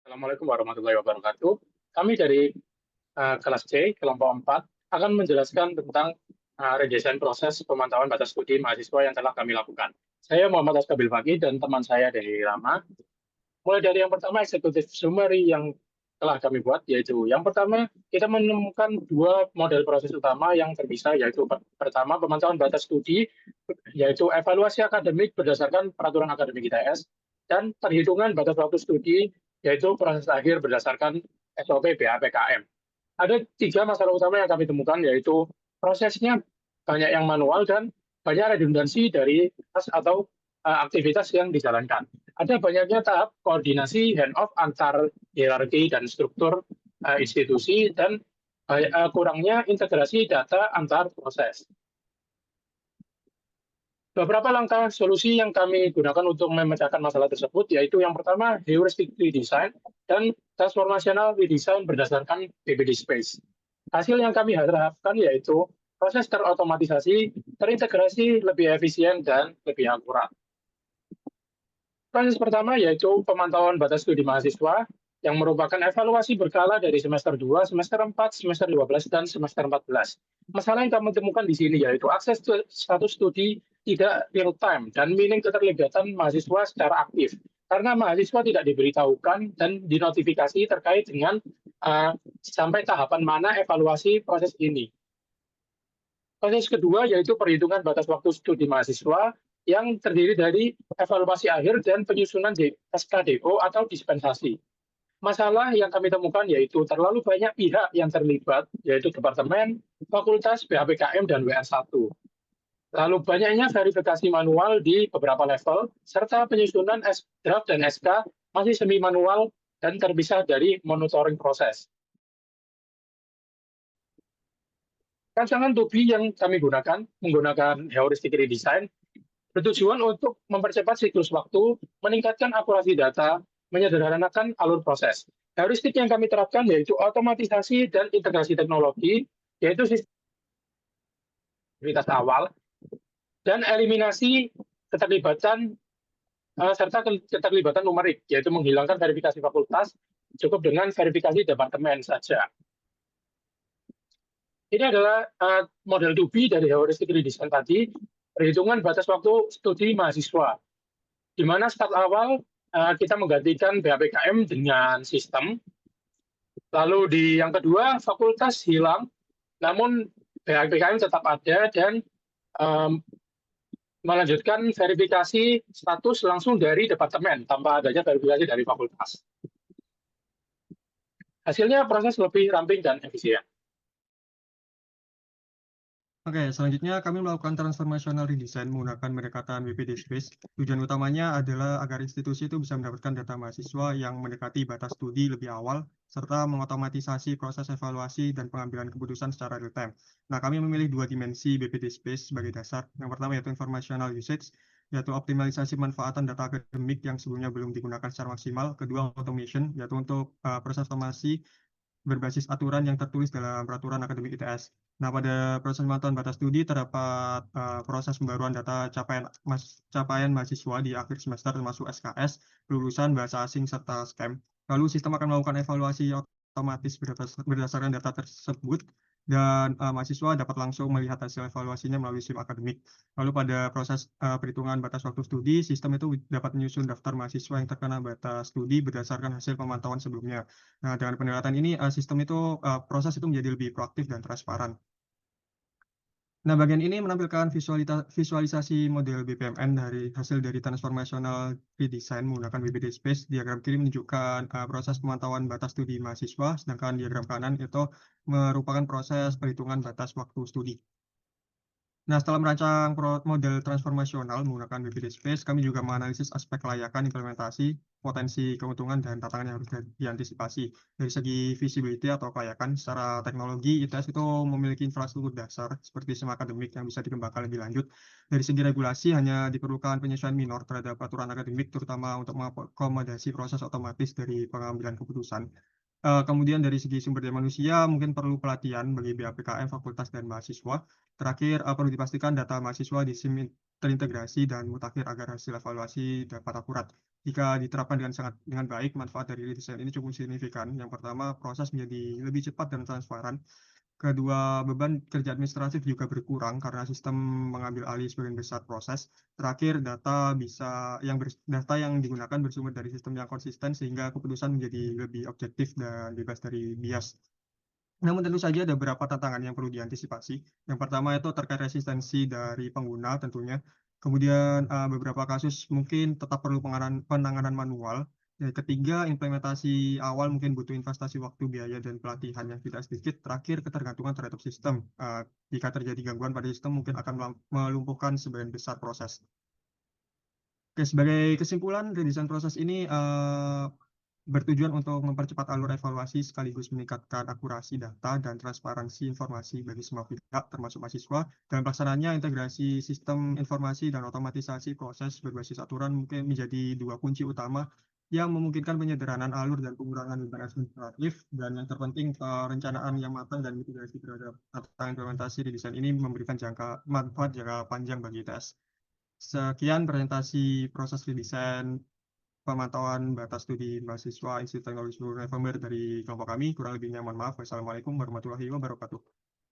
Assalamualaikum warahmatullahi wabarakatuh. Kami dari kelas C, kelompok 4, akan menjelaskan tentang redesign proses pemantauan batas studi mahasiswa yang telah kami lakukan. Saya Muhammad Askabil Fakih dan teman saya dari Rama. Mulai dari yang pertama, executive summary yang telah kami buat, yaitu yang pertama, kita menemukan dua model proses utama yang terpisah, yaitu pertama, pemantauan batas studi, yaitu evaluasi akademik berdasarkan peraturan akademik ITS, dan perhitungan batas waktu studi, yaitu proses akhir berdasarkan SOP BAPKM. Ada tiga masalah utama yang kami temukan, yaitu prosesnya banyak yang manual dan banyak redundansi dari tas atau aktivitas yang dijalankan. Ada banyaknya tahap koordinasi hand-off antar hierarki dan struktur institusi dan kurangnya integrasi data antar proses. Beberapa langkah solusi yang kami gunakan untuk memecahkan masalah tersebut, yaitu yang pertama, heuristic redesign dan transformational redesign berdasarkan BPD Space. Hasil yang kami harapkan yaitu proses terotomatisasi, terintegrasi, lebih efisien, dan lebih akurat. Proses pertama yaitu pemantauan batas studi mahasiswa yang merupakan evaluasi berkala dari semester 2, semester 4, semester 12, dan semester 14. Masalah yang kami temukan di sini yaitu akses status studi tidak real time dan minim keterlibatan mahasiswa secara aktif. Karena mahasiswa tidak diberitahukan dan dinotifikasi terkait dengan sampai tahapan mana evaluasi proses ini. Proses kedua yaitu perhitungan batas waktu studi mahasiswa yang terdiri dari evaluasi akhir dan penyusunan SKDO atau dispensasi. Masalah yang kami temukan yaitu terlalu banyak pihak yang terlibat, yaitu departemen, fakultas, BAPKM, dan WR1. Lalu banyaknya verifikasi manual di beberapa level, serta penyusunan draft dan SK masih semi manual dan terpisah dari monitoring proses. Rancangan TUBI yang kami gunakan menggunakan heuristic redesign bertujuan untuk mempercepat siklus waktu, meningkatkan akurasi data, menyederhanakan alur proses. Heuristik yang kami terapkan yaitu otomatisasi dan integrasi teknologi, yaitu sistem prioritas awal, dan eliminasi keterlibatan serta keterlibatan numerik, yaitu menghilangkan verifikasi fakultas, cukup dengan verifikasi departemen saja. Ini adalah model TUBI dari heuristic redesign tadi, perhitungan batas waktu studi mahasiswa, di mana start awal kita menggantikan BAPKM dengan sistem. Lalu di yang kedua, fakultas hilang, namun BAPKM tetap ada dan melanjutkan verifikasi status langsung dari departemen tanpa adanya verifikasi dari fakultas. Hasilnya proses lebih ramping dan efisien. Oke, selanjutnya kami melakukan transformational redesign menggunakan pendekatan BPD Space. Tujuan utamanya adalah agar institusi itu bisa mendapatkan data mahasiswa yang mendekati batas studi lebih awal, serta mengotomatisasi proses evaluasi dan pengambilan keputusan secara real time. Nah, kami memilih dua dimensi BPD Space sebagai dasar. Yang pertama yaitu informational usage, yaitu optimalisasi manfaatan data akademik yang sebelumnya belum digunakan secara maksimal. Kedua, automation, yaitu untuk proses otomasi berbasis aturan yang tertulis dalam peraturan akademik ITS. Nah, pada proses pemantauan batas studi terdapat proses pembaruan data capaian mahasiswa di akhir semester termasuk SKS, lulusan, bahasa asing, serta SKEM. Lalu sistem akan melakukan evaluasi otomatis berdasarkan data tersebut dan mahasiswa dapat langsung melihat hasil evaluasinya melalui SIM akademik. Lalu pada proses perhitungan batas waktu studi, sistem itu dapat menyusun daftar mahasiswa yang terkena batas studi berdasarkan hasil pemantauan sebelumnya. Nah, dengan pendekatan ini, sistem itu proses itu menjadi lebih proaktif dan transparan. Nah, bagian ini menampilkan visualisasi model BPMN dari hasil dari transformational redesign menggunakan BPD Space. Diagram kiri menunjukkan proses pemantauan batas studi mahasiswa, sedangkan diagram kanan itu merupakan proses perhitungan batas waktu studi. Nah, setelah merancang model transformasional menggunakan BPD Space, kami juga menganalisis aspek kelayakan implementasi, potensi keuntungan, dan tantangan yang harus diantisipasi. Dari segi visibility atau kelayakan, secara teknologi, ITS itu memiliki infrastruktur dasar seperti SIM akademik yang bisa dikembangkan lebih lanjut. Dari segi regulasi, hanya diperlukan penyesuaian minor terhadap aturan akademik, terutama untuk mengakomodasi proses otomatis dari pengambilan keputusan. Kemudian dari segi sumber daya manusia mungkin perlu pelatihan bagi BAPKM, fakultas, dan mahasiswa. Terakhir, perlu dipastikan data mahasiswa terintegrasi dan mutakhir agar hasil evaluasi dapat akurat. Jika diterapkan dengan baik, manfaat dari desain ini cukup signifikan. Yang pertama, proses menjadi lebih cepat dan transparan. Kedua, beban kerja administratif juga berkurang karena sistem mengambil alih sebagian besar proses. Terakhir, data yang digunakan bersumber dari sistem yang konsisten sehingga keputusan menjadi lebih objektif dan bebas dari bias. Namun tentu saja ada beberapa tantangan yang perlu diantisipasi. Yang pertama itu terkait resistensi dari pengguna tentunya. Kemudian beberapa kasus mungkin tetap perlu penanganan manual. Yang ketiga, implementasi awal mungkin butuh investasi waktu, biaya, dan pelatihan yang tidak sedikit. Terakhir, ketergantungan terhadap sistem. Jika terjadi gangguan pada sistem, mungkin akan melumpuhkan sebagian besar proses. Oke, sebagai kesimpulan, redesign proses ini bertujuan untuk mempercepat alur evaluasi sekaligus meningkatkan akurasi data dan transparansi informasi bagi semua pihak, termasuk mahasiswa. Dalam pelaksanaannya, integrasi sistem informasi dan otomatisasi proses berbasis aturan mungkin menjadi dua kunci utama yang memungkinkan penyederhanaan alur dan pengurangan beban administratif. Dan yang terpenting, perencanaan yang matang dan mitigasi terhadap tantangan implementasi redesign ini memberikan manfaat jangka panjang bagi ITS. Sekian presentasi proses redesign pemantauan batas studi mahasiswa Institut Teknologi 10 November dari kelompok kami. Kurang lebihnya mohon maaf. Wassalamualaikum warahmatullahi wabarakatuh.